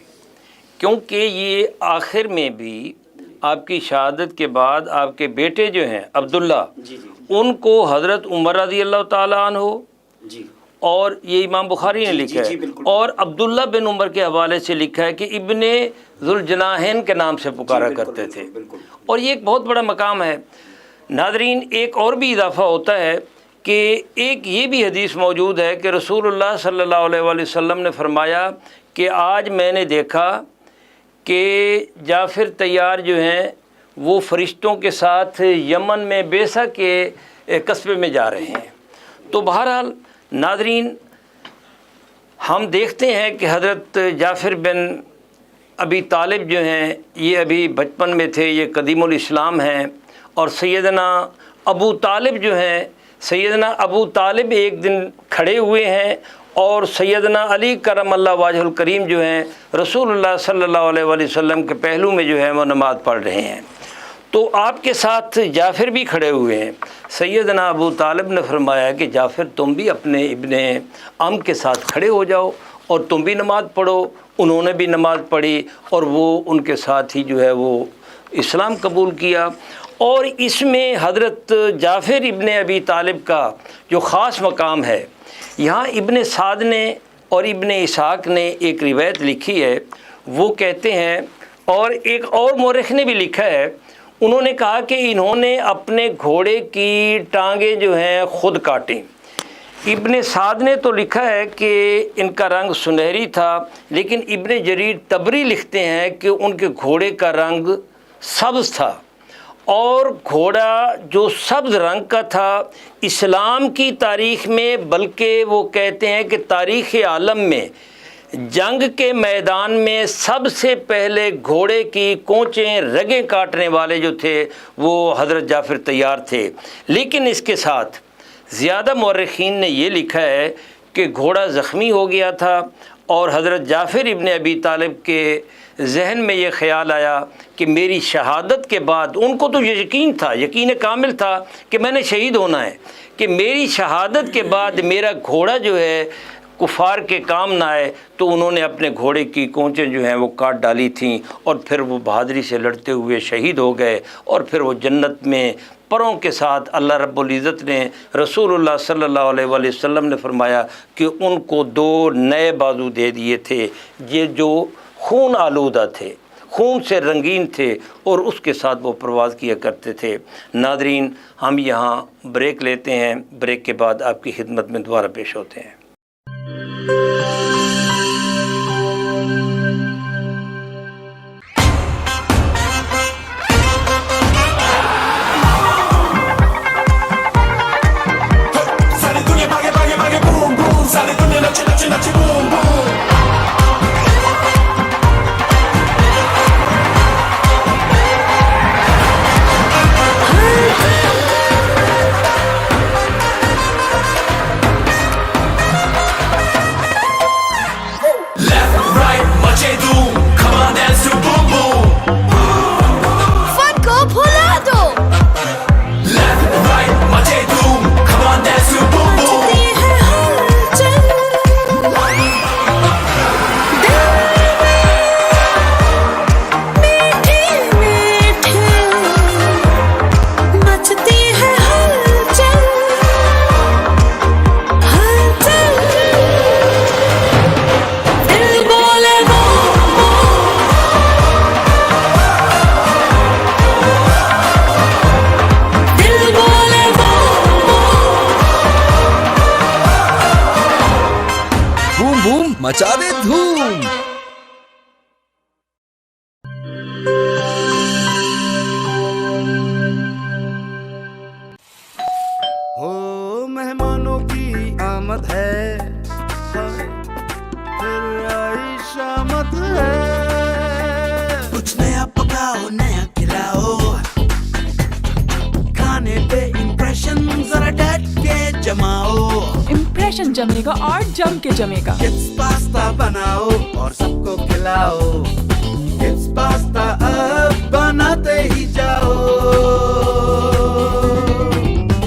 کیونکہ یہ آخر میں بھی آپ کی شہادت کے بعد آپ کے بیٹے جو ہیں عبداللہ، ان کو حضرت عمر رضی اللہ تعالیٰ عنہ، اور یہ امام بخاری نے لکھا ہے، اور عبداللہ بن عمر کے حوالے سے لکھا ہے کہ ابن ذوالجناحین کے نام سے پکارا کرتے تھے، اور یہ ایک بہت بڑا مقام ہے۔ ناظرین، ایک اور بھی اضافہ ہوتا ہے کہ ایک یہ بھی حدیث موجود ہے کہ رسول اللہ صلی اللہ علیہ وآلہ وسلم نے فرمایا کہ آج میں نے دیکھا کہ جعفر طیار جو ہیں وہ فرشتوں کے ساتھ یمن میں بیسا کے قصبے میں جا رہے ہیں۔ تو بہرحال ناظرین، ہم دیکھتے ہیں کہ حضرت جعفر بن ابی طالب جو ہیں یہ ابھی بچپن میں تھے، یہ قدیم الاسلام ہیں، اور سیدنا ابو طالب جو ہیں، سیدنا ابو طالب ایک دن کھڑے ہوئے ہیں اور سیدنا علی کرم اللہ وجہ الکریم جو ہیں رسول اللہ صلی اللہ علیہ وآلہ وسلم کے پہلو میں جو ہے وہ نماز پڑھ رہے ہیں، تو آپ کے ساتھ جعفر بھی کھڑے ہوئے ہیں۔ سیدنا ابو طالب نے فرمایا کہ جعفر تم بھی اپنے ابن عم کے ساتھ کھڑے ہو جاؤ اور تم بھی نماز پڑھو۔ انہوں نے بھی نماز پڑھی اور وہ ان کے ساتھ ہی جو ہے وہ اسلام قبول کیا۔ اور اس میں حضرت جعفر ابن ابی طالب کا جو خاص مقام ہے، یہاں ابن سعد نے اور ابن اسحاق نے ایک روایت لکھی ہے، وہ کہتے ہیں، اور ایک اور مورخ نے بھی لکھا ہے، انہوں نے کہا کہ انہوں نے اپنے گھوڑے کی ٹانگیں جو ہیں خود کاٹیں۔ ابن سعد نے تو لکھا ہے کہ ان کا رنگ سنہری تھا، لیکن ابن جریر طبری لکھتے ہیں کہ ان کے گھوڑے کا رنگ سبز تھا، اور گھوڑا جو سبز رنگ کا تھا اسلام کی تاریخ میں، بلکہ وہ کہتے ہیں کہ تاریخ عالم میں جنگ کے میدان میں سب سے پہلے گھوڑے کی کونچیں رگیں کاٹنے والے جو تھے وہ حضرت جعفر طیار تھے۔ لیکن اس کے ساتھ زیادہ مورخین نے یہ لکھا ہے کہ گھوڑا زخمی ہو گیا تھا اور حضرت جعفر ابن ابی طالب کے ذہن میں یہ خیال آیا کہ میری شہادت کے بعد، ان کو تو یقین تھا، یقین کامل تھا کہ میں نے شہید ہونا ہے، کہ میری شہادت کے بعد میرا گھوڑا جو ہے کفار کے کام نہ آئے، تو انہوں نے اپنے گھوڑے کی کونچیں جو ہیں وہ کاٹ ڈالی تھیں اور پھر وہ بہادری سے لڑتے ہوئے شہید ہو گئے، اور پھر وہ جنت میں پروں کے ساتھ اللہ رب العزت نے، رسول اللہ صلی اللہ علیہ وآلہ وسلم نے فرمایا کہ ان کو 2 نئے بازو دے دیے تھے، یہ جو خون آلودہ تھے، خون سے رنگین تھے، اور اس کے ساتھ وہ پرواز کیا کرتے تھے۔ ناظرین، ہم یہاں بریک لیتے ہیں، بریک کے بعد آپ کی خدمت میں دوبارہ پیش ہوتے ہیں۔ مچا دے دھوم۔ ہو مہمانوں کی آمد ہے، پھر آئی شامت ہے، کچھ نیا پکاؤ نیا کھلاؤ، کھانے پہ امپریشن ذرا ڈٹ کے جماؤ، امپریشن جمے گا اور جم کے جمے گا۔ کڈس پاستا بناؤ اور سب کو کھلاؤ، کڈس پاستا اب بناتے ہی جاؤ۔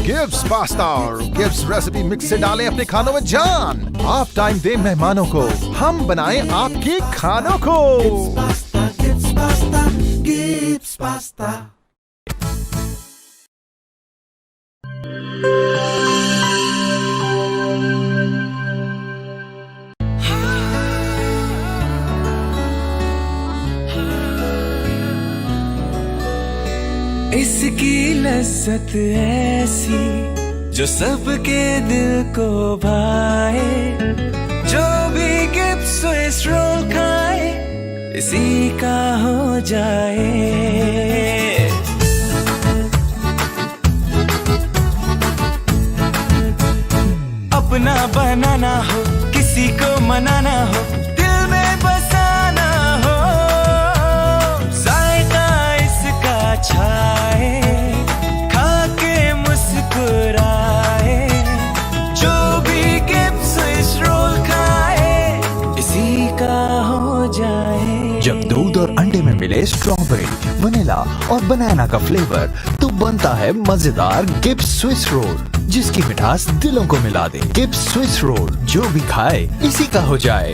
گبس پاستا اور گبس ریسیپی مکس سے ڈالیں اپنے کھانوں میں جان۔ آپ ٹائم دیں مہمانوں کو، ہم بنائیں آپ کے کھانوں کو۔ گبس پاستا، گبس پاستا۔ اس کی لذت ایسی جو سب کے دل کو بھائے، جو بھی گبس سوئس رول کھائے اسی کا ہو جائے۔ اپنا بنانا ہو، کسی کو منانا ہو، دل میں بسانا ہو، ذائقہ اس کا چھائے، کھا کے مسکرائے، جو بھی گبس سوئس رول کھائے اسی کا ہو جائے۔ جب دودھ اور انڈے میں ملے اسٹرابیری، ونیلا اور بنانا کا فلیور تو بنتا ہے مزیدار گبس سوئس رول، جس کی مٹھاس دلوں کو ملا دے۔ گبس سوئس رول، جو بھی کھائے اسی کا ہو جائے۔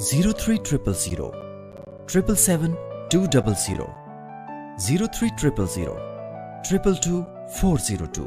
0300 777 200 0300 222 402।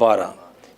12,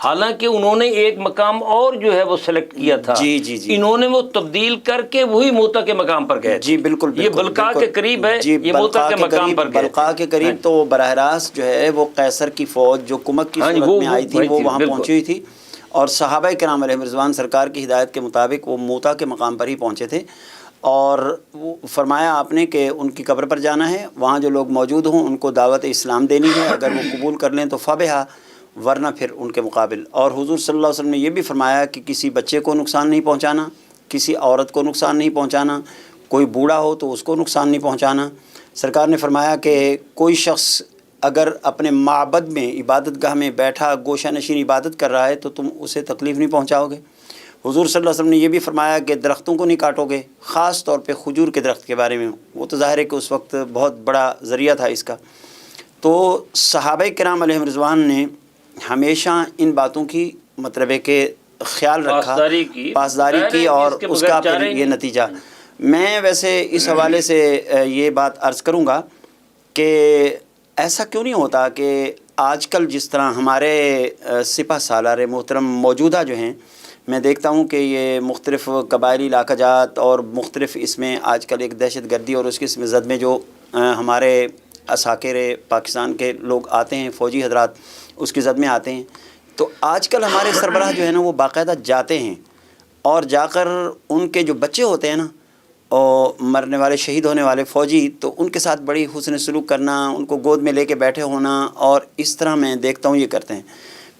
حالانکہ انہوں نے ایک مقام اور جو ہے وہ سلیکٹ کیا تھا، جی انہوں نے وہ تبدیل کر کے وہی موتا کے مقام پر گئے. جی بالکل، یہ بلقاء کے قریب ہے، یہ موتا کے مقام پر گئے. بلقاء کے قریب تو براہ راست جو ہے وہ قیصر کی فوج جو کمک کی صورت میں آئی تھی وہ وہاں پہنچی ہوئی تھی، اور صحابہ کرام علیہم رضوان سرکار کی ہدایت کے مطابق وہ موتا کے مقام پر ہی پہنچے تھے. اور وہ فرمایا آپ نے کہ ان کی قبر پر جانا ہے، وہاں جو لوگ موجود ہوں ان کو دعوت اسلام دینی ہے، اگر وہ قبول کر لیں تو فبہا، ورنہ پھر ان کے مقابل. اور حضور صلی اللہ علیہ وسلم نے یہ بھی فرمایا کہ کسی بچے کو نقصان نہیں پہنچانا، کسی عورت کو نقصان نہیں پہنچانا، کوئی بوڑھا ہو تو اس کو نقصان نہیں پہنچانا. سرکار نے فرمایا کہ کوئی شخص اگر اپنے معبد میں عبادت گاہ میں بیٹھا گوشہ نشین عبادت کر رہا ہے تو تم اسے تکلیف نہیں پہنچاؤ گے. حضور صلی اللہ علیہ وسلم نے یہ بھی فرمایا کہ درختوں کو نہیں کاٹو گے، خاص طور پہ کھجور کے درخت کے بارے میں. وہ تو ظاہر ہے کہ اس وقت بہت بڑا ذریعہ تھا اس کا. تو صحابہ کرام علیہم رضوان نے ہمیشہ ان باتوں کی مطلب ہے کہ خیال رکھا، پاسداری کی، اور اس کا پھر یہ نتیجہ. میں ویسے اس حوالے سے یہ بات عرض کروں گا کہ ایسا کیوں نہیں ہوتا کہ آج کل جس طرح ہمارے سپہ سالار محترم موجودہ جو ہیں، میں دیکھتا ہوں کہ یہ مختلف قبائلی علاقہ جات اور مختلف اس میں آج کل ایک دہشت گردی اور اس کے زد میں جو ہمارے عساکر پاکستان کے لوگ آتے ہیں، فوجی حضرات اس کی زد میں آتے ہیں. تو آج کل ہمارے سربراہ جو ہے نا وہ باقاعدہ جاتے ہیں اور جا کر ان کے جو بچے ہوتے ہیں نا اور مرنے والے شہید ہونے والے فوجی، تو ان کے ساتھ بڑی حسن سلوک کرنا، ان کو گود میں لے کے بیٹھے ہونا، اور اس طرح میں دیکھتا ہوں یہ کرتے ہیں.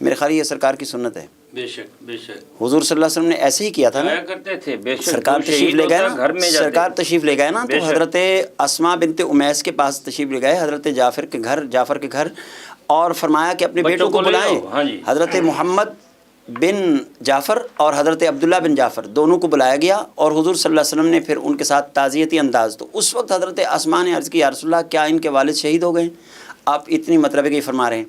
میرے خیال یہ سرکار کی سنت ہے. بے شک بے شک حضور صلی اللہ علیہ وسلم نے ایسے ہی کیا تھا نا، کرتے تھے. بے شک سرکار تشریف لے گئے نا، سرکار تشریف لے گئے نا تو حضرت اسماء بنت امیس کے پاس تشریف لے گئے، حضرت جعفر کے گھر، اور فرمایا کہ اپنے بیٹوں کو بلائیں. حضرت محمد بن جعفر اور حضرت عبداللہ بن جعفر دونوں کو بلایا گیا، اور حضور صلی اللہ علیہ وسلم نے پھر ان کے ساتھ تعزیتی انداز. تو اس وقت حضرت اسماء نے عرض کی، یا رسول اللہ کیا ان کے والد شہید ہو گئے؟ آپ اتنی مطلب ہے کہ فرما رہے ہیں.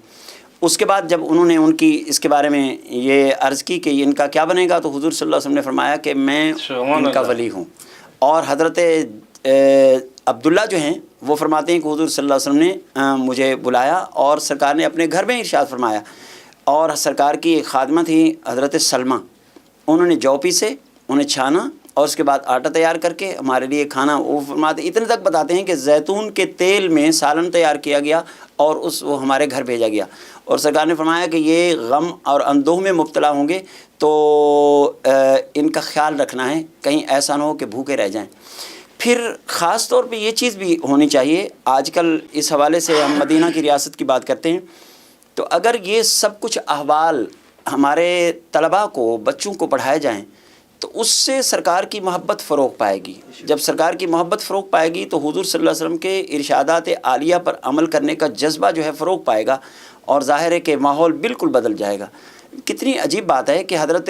اس کے بعد جب انہوں نے ان کی اس کے بارے میں یہ عرض کی کہ ان کا کیا بنے گا، تو حضور صلی اللہ علیہ وسلم نے فرمایا کہ میں ان کا ولی ہوں. اور حضرت عبداللہ جو ہیں وہ فرماتے ہیں کہ حضور صلی اللہ علیہ وسلم نے مجھے بلایا اور سرکار نے اپنے گھر میں ارشاد فرمایا. اور سرکار کی ایک خادمہ تھی حضرت سلمہ، انہوں نے جو پیسے، انہیں چھانا اور اس کے بعد آٹا تیار کر کے ہمارے لیے کھانا. وہ فرماتے اتنے تک بتاتے ہیں کہ زیتون کے تیل میں سالن تیار کیا گیا اور وہ ہمارے گھر بھیجا گیا. اور سرکار نے فرمایا کہ یہ غم اور اندوہ میں مبتلا ہوں گے تو ان کا خیال رکھنا ہے، کہیں ایسا نہ ہو کہ بھوکے رہ جائیں. پھر خاص طور پہ یہ چیز بھی ہونی چاہیے، آج کل اس حوالے سے ہم مدینہ کی ریاست کی بات کرتے ہیں، تو اگر یہ سب کچھ احوال ہمارے طلباء کو، بچوں کو پڑھائے جائیں تو اس سے سرکار کی محبت فروغ پائے گی. جب سرکار کی محبت فروغ پائے گی تو حضور صلی اللہ علیہ وسلم کے ارشادات عالیہ پر عمل کرنے کا جذبہ جو ہے فروغ پائے گا، اور ظاہر ہے کہ ماحول بالکل بدل جائے گا. کتنی عجیب بات ہے کہ حضرت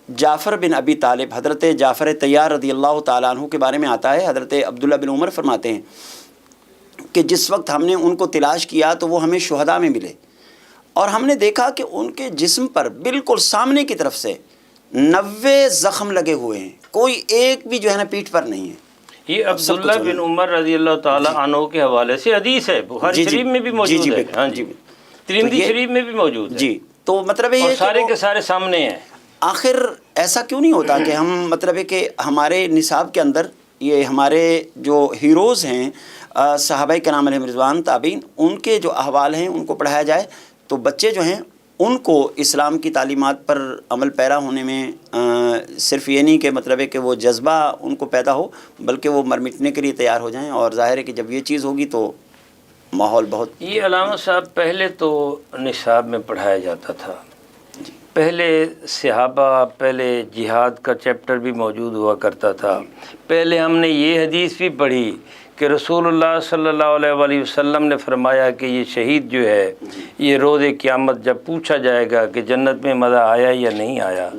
جعفر بن ابی طالب، حضرت جعفر طیار رضی اللہ تعالیٰ عنہ کے بارے میں آتا ہے، حضرت عبداللہ بن عمر فرماتے ہیں کہ جس وقت ہم نے ان کو تلاش کیا تو وہ ہمیں شہداء میں ملے، اور ہم نے دیکھا کہ ان کے جسم پر بالکل سامنے کی طرف سے 90 زخم لگے ہوئے ہیں، کوئی ایک بھی جو ہے نا پیٹھ پر نہیں ہے. یہ عبداللہ بن عمر رضی اللہ تعالیٰ عنہ کے حوالے سے حدیث ہے، بخاری شریف میں بھی موجود ہے، ہاں جی، ترمذی شریف میں بھی موجود ہے. جی تو مطلب یہ سارے کے سارے سامنے ہیں. آخر ایسا کیوں نہیں ہوتا کہ ہم مطلب ہے کہ ہمارے نصاب کے اندر یہ ہمارے جو ہیروز ہیں صحابہ کرام علیہم رضوان تابعین، ان کے جو احوال ہیں ان کو پڑھایا جائے تو بچے جو ہیں ان کو اسلام کی تعلیمات پر عمل پیرا ہونے میں صرف یہ نہیں کہ مطلب ہے کہ وہ جذبہ ان کو پیدا ہو، بلکہ وہ مر مٹنے کے لیے تیار ہو جائیں. اور ظاہر ہے کہ جب یہ چیز ہوگی تو ماحول بہت. یہ علامہ صاحب پہلے تو نصاب میں پڑھایا جاتا تھا، پہلے صحابہ، پہلے جہاد کا چیپٹر بھی موجود ہوا کرتا تھا. پہلے ہم نے یہ حدیث بھی پڑھی کہ رسول اللہ صلی اللہ علیہ وآلہ وسلم نے فرمایا کہ یہ شہید جو ہے یہ روز قیامت جب پوچھا جائے گا کہ جنت میں مزہ آیا یا نہیں آیا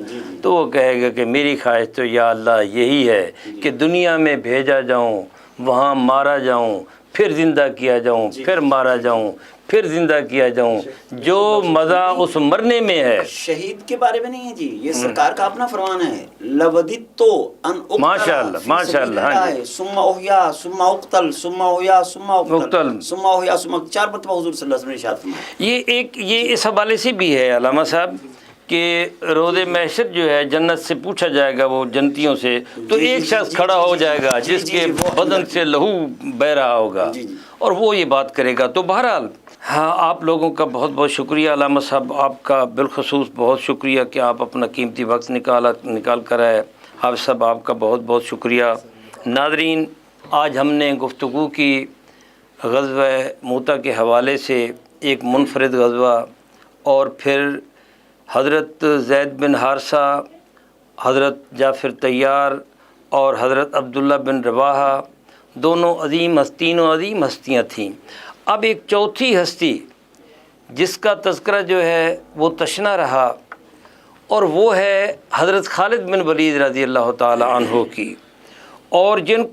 تو وہ کہے گا کہ میری خواہش تو یا اللہ یہی ہے کہ دنیا میں بھیجا جاؤں، وہاں مارا جاؤں، پھر زندہ کیا جاؤں، پھر مارا جاؤں، پھر زندہ کیا جاؤں، جو مزہ اس مرنے میں ہے شہید کے بارے میں نہیں ہے جی، یہ سرکار کا اپنا فرمان ہے، لوددتو ان اقتل ماشاء اللہ ماشاء اللہ، ہاں جی، ثم احیا ثم اقتل ثم احیا ثم اقتل ثم احیا ثم، 4 مرتبہ حضور صلی اللہ علیہ وسلم نے ارشاد فرمایا۔ یہ اس حوالے سے بھی ہے علامہ صاحب کہ روز محشر جو ہے جنت سے پوچھا جائے گا وہ جنتیوں سے، تو ایک شخص کھڑا ہو جائے گا جس کے بدن سے لہو بہہ رہا ہوگا اور وہ یہ بات کرے گا۔ تو بہرحال ہاں، آپ لوگوں کا بہت بہت شکریہ علامہ صاحب، آپ کا بالخصوص بہت شکریہ کہ آپ اپنا قیمتی وقت نکال کر آئے۔ حافظ صاحب آپ کا بہت بہت شکریہ۔ ناظرین، آج ہم نے گفتگو کی غزوہ موتا کے حوالے سے، ایک منفرد غزوہ، اور پھر حضرت زید بن حارثہ، حضرت جعفر طیار اور حضرت عبداللہ بن رواحہ، دونوں عظیم ہستیاں تھیں۔ اب ایک چوتھی ہستی جس کا تذکرہ جو ہے وہ تشنا رہا، اور وہ ہے حضرت خالد بن ولید رضی اللہ تعالی عنہ کی، اور جن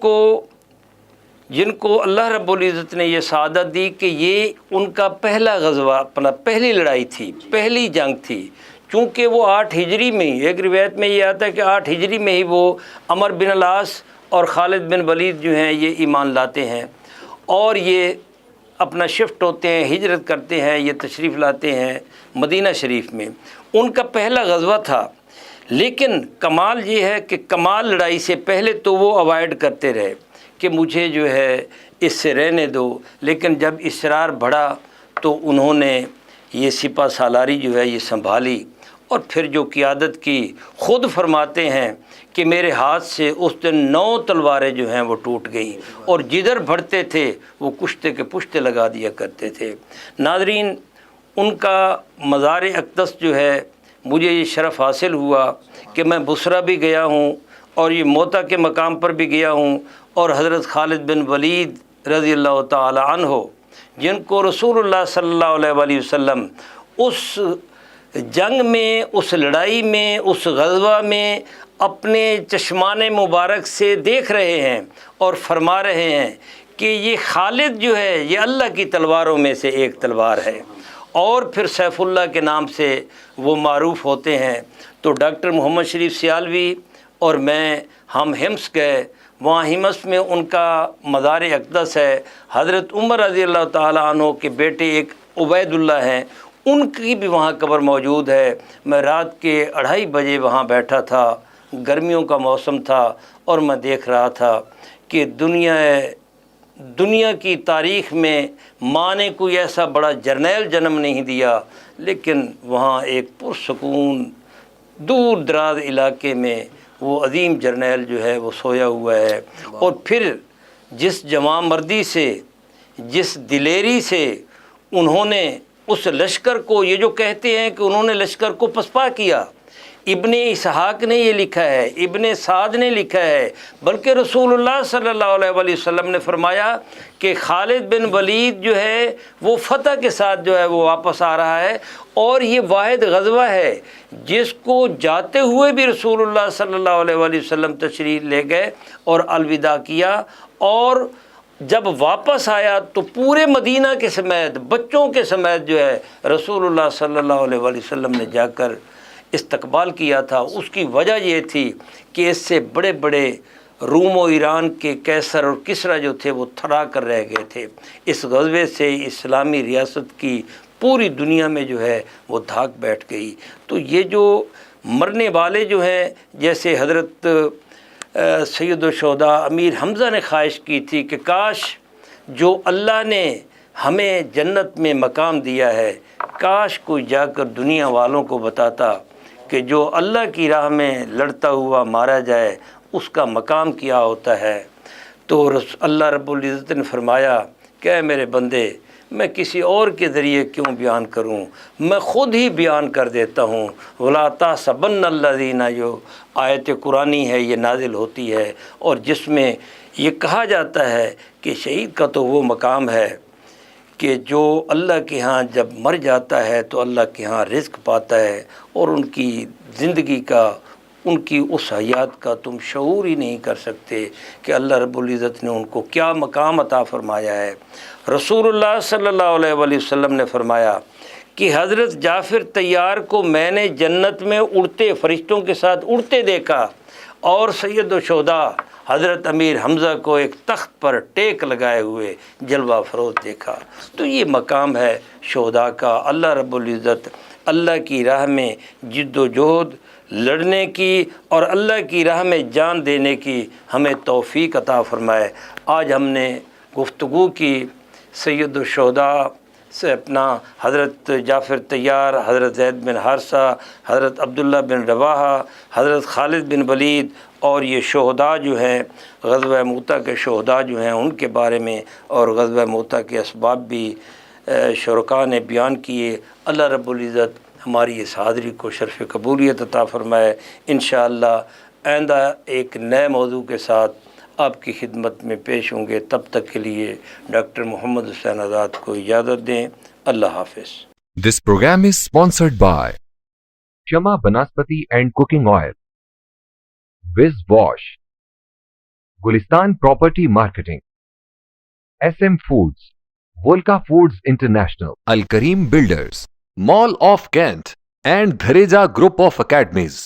کو اللہ رب العزت نے یہ سعادت دی کہ یہ ان کا پہلا غزوہ، اپنا پہلی لڑائی تھی، پہلی جنگ تھی، چونکہ وہ 8 ہجری میں ہی، ایک روایت میں یہ آتا ہے کہ 8 ہجری میں ہی وہ عمر بن العاص اور خالد بن ولید جو ہیں یہ ایمان لاتے ہیں، اور یہ اپنا شفٹ ہوتے ہیں، ہجرت کرتے ہیں، یہ تشریف لاتے ہیں مدینہ شریف میں۔ ان کا پہلا غزوہ تھا، لیکن کمال یہ ہے کہ کمال لڑائی سے پہلے تو وہ اوائڈ کرتے رہے کہ مجھے جو ہے اس سے رہنے دو، لیکن جب اصرار بڑھا تو انہوں نے یہ سپہ سالاری جو ہے یہ سنبھالی، اور پھر جو قیادت کی، خود فرماتے ہیں کہ میرے ہاتھ سے اس دن 9 تلواریں جو ہیں وہ ٹوٹ گئیں، اور جدھر بڑھتے تھے وہ کشتے کے پشتے لگا دیا کرتے تھے۔ ناظرین، ان کا مزار اقدس جو ہے مجھے یہ شرف حاصل ہوا کہ میں بصرہ بھی گیا ہوں، اور یہ موتا کے مقام پر بھی گیا ہوں، اور حضرت خالد بن ولید رضی اللہ تعالی عنہ، جن کو رسول اللہ صلی اللہ علیہ وسلم اس جنگ میں، اس لڑائی میں، اس غزوہ میں اپنے چشمان مبارک سے دیکھ رہے ہیں اور فرما رہے ہیں کہ یہ خالد جو ہے یہ اللہ کی تلواروں میں سے ایک تلوار ہے، اور پھر سیف اللہ کے نام سے وہ معروف ہوتے ہیں۔ تو ڈاکٹر محمد شریف سیالوی اور میں ہم ہمس گئے، وہاں ہمس میں ان کا مزار اقدس ہے، حضرت عمر رضی اللہ تعالیٰ عنہ کے بیٹے ایک عبید اللہ ہیں، ان کی بھی وہاں قبر موجود ہے۔ میں رات کے 2:30 بجے وہاں بیٹھا تھا، گرمیوں کا موسم تھا، اور میں دیکھ رہا تھا کہ دنیا کی تاریخ میں ماں نے کوئی ایسا بڑا جرنیل جنم نہیں دیا، لیکن وہاں ایک پرسکون دور دراز علاقے میں وہ عظیم جرنیل جو ہے وہ سویا ہوا ہے، اور پھر جس جوان مردی سے، جس دلیری سے انہوں نے اس لشکر کو، یہ جو کہتے ہیں کہ انہوں نے لشکر کو پسپا کیا، ابن اسحاق نے یہ لکھا ہے، ابن سعد نے لکھا ہے، بلکہ رسول اللہ صلی اللہ علیہ وسلم نے فرمایا کہ خالد بن ولید جو ہے وہ فتح کے ساتھ جو ہے وہ واپس آ رہا ہے، اور یہ واحد غزوہ ہے جس کو جاتے ہوئے بھی رسول اللہ صلی اللہ علیہ وسلم تشریف لے گئے اور الوداع کیا، اور جب واپس آیا تو پورے مدینہ کے سمیت، بچوں کے سمیت جو ہے رسول اللہ صلی اللہ علیہ وسلم نے جا کر استقبال کیا تھا۔ اس کی وجہ یہ تھی کہ اس سے بڑے بڑے روم و ایران کے قیصر اور کسریٰ جو تھے وہ تھرا کر رہ گئے تھے۔ اس غزوے سے اسلامی ریاست کی پوری دنیا میں جو ہے وہ دھاک بیٹھ گئی۔ تو یہ جو مرنے والے جو ہیں، جیسے حضرت سید الشہداء امیر حمزہ نے خواہش کی تھی کہ کاش جو اللہ نے ہمیں جنت میں مقام دیا ہے، کاش کوئی جا کر دنیا والوں کو بتاتا کہ جو اللہ کی راہ میں لڑتا ہوا مارا جائے اس کا مقام کیا ہوتا ہے۔ تو اللہ رب العزت نے فرمایا کہ اے میرے بندے، میں کسی اور کے ذریعے کیوں بیان کروں، میں خود ہی بیان کر دیتا ہوں۔ وَلَا تَحْسَبَنَّ الَّذِينَ، جو آیت قرآنی ہے یہ نازل ہوتی ہے، اور جس میں یہ کہا جاتا ہے کہ شہید کا تو وہ مقام ہے کہ جو اللہ کے ہاں جب مر جاتا ہے تو اللہ کے ہاں رزق پاتا ہے، اور ان کی زندگی کا ان کی اس حیات کا تم شعور ہی نہیں کر سکتے کہ اللہ رب العزت نے ان کو کیا مقام عطا فرمایا ہے۔ رسول اللہ صلی اللہ علیہ وآلہ وسلم نے فرمایا کہ حضرت جعفر طیار کو میں نے جنت میں اڑتے فرشتوں کے ساتھ اڑتے دیکھا، اور سید الشہداء حضرت امیر حمزہ کو ایک تخت پر ٹیک لگائے ہوئے جلوہ فروز دیکھا۔ تو یہ مقام ہے شہداء کا۔ اللہ رب العزت اللہ کی راہ میں جد و جہد لڑنے کی اور اللہ کی راہ میں جان دینے کی ہمیں توفیق عطا فرمائے۔ آج ہم نے گفتگو کی سید الشہداء سے اپنا حضرت جعفر طیار، حضرت زید بن حارثہ، حضرت عبداللہ بن رواحہ، حضرت خالد بن ولید اور یہ شہداء جو ہیں غزوہ مؤتہ کے شہداء جو ہیں ان کے بارے میں، اور غزوہ مؤتہ کے اسباب بھی شرکاء نے بیان کیے۔ اللہ رب العزت ہماری اس حاضری کو شرف قبولیت عطا فرمائے۔ انشاءاللہ آئندہ ایک نئے موضوع کے ساتھ آپ کی خدمت میں پیش ہوں گے۔ تب تک کے لیے ڈاکٹر محمد حسین آزاد کو اجازت دیں۔ اللہ حافظ۔ This program is sponsored by Shama Banaspati and Cooking Oil, Wiz Wash, Gulistan Property Marketing, SM Foods, Volca Foods International, Al Kareem Builders, Mall of Kent, and Dhareja Group of Academies.